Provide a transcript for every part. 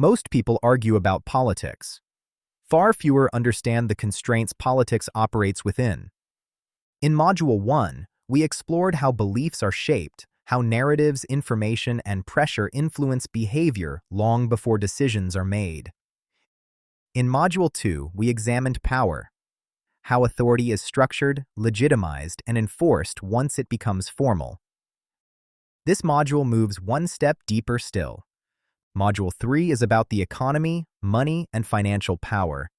Most people argue about politics. Far fewer understand the constraints politics operates within. In Module 1, we explored how beliefs are shaped, how narratives, information, and pressure influence behavior long before decisions are made. In Module 2, we examined power, how authority is structured, legitimized, and enforced once it becomes formal. This module moves one step deeper still. Module 3 is about the economy, money, and financial power,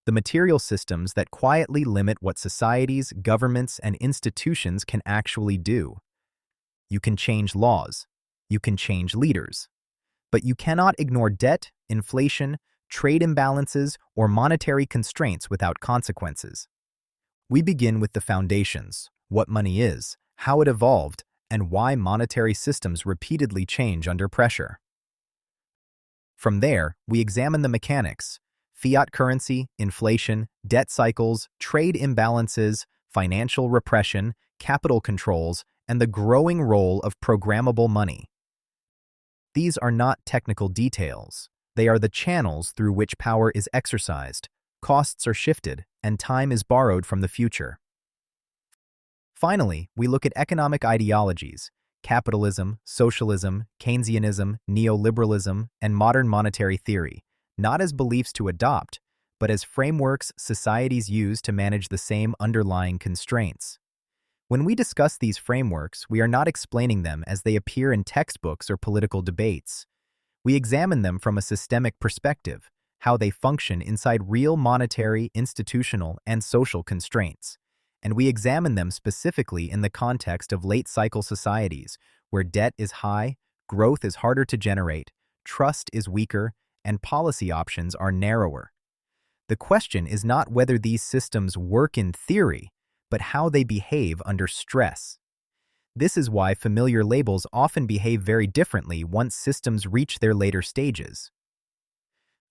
the material systems that quietly limit what societies, governments, and institutions can actually do. You can change laws. You can change leaders. But you cannot ignore debt, inflation, trade imbalances, or monetary constraints without consequences. We begin with the foundations: what money is, how it evolved, and why monetary systems repeatedly change under pressure. From there, we examine the mechanics: fiat currency, inflation, debt cycles, trade imbalances, financial repression, capital controls, and the growing role of programmable money. These are not technical details. They are the channels through which power is exercised, costs are shifted, and time is borrowed from the future. Finally, we look at economic ideologies: capitalism, socialism, Keynesianism, neoliberalism, and modern monetary theory, not as beliefs to adopt, but as frameworks societies use to manage the same underlying constraints. When we discuss these frameworks, we are not explaining them as they appear in textbooks or political debates. We examine them from a systemic perspective, how they function inside real monetary, institutional, and social constraints. And we examine them specifically in the context of late-cycle societies, where debt is high, growth is harder to generate, trust is weaker, and policy options are narrower. The question is not whether these systems work in theory, but how they behave under stress. This is why familiar labels often behave very differently once systems reach their later stages.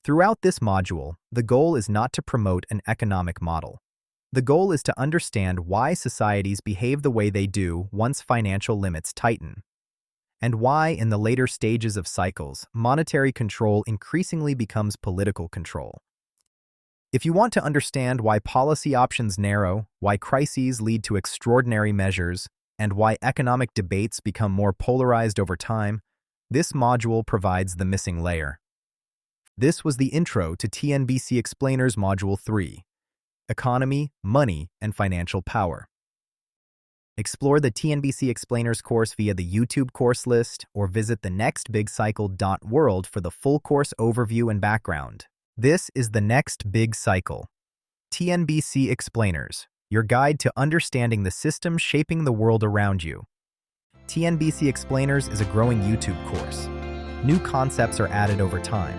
Throughout this module, the goal is not to promote an economic model. The goal is to understand why societies behave the way they do once financial limits tighten, and why, in the later stages of cycles, monetary control increasingly becomes political control. If you want to understand why policy options narrow, why crises lead to extraordinary measures, and why economic debates become more polarized over time, this module provides the missing layer. This was the intro to TNBC Explainers Module 3. Economy, Money, and Financial Power. Explore the TNBC Explainers course via the YouTube course list or visit thenextbigcycle.world for the full course overview and background. This is The Next Big Cycle. TNBC Explainers, your guide to understanding the systems shaping the world around you. TNBC Explainers is a growing YouTube course. New concepts are added over time.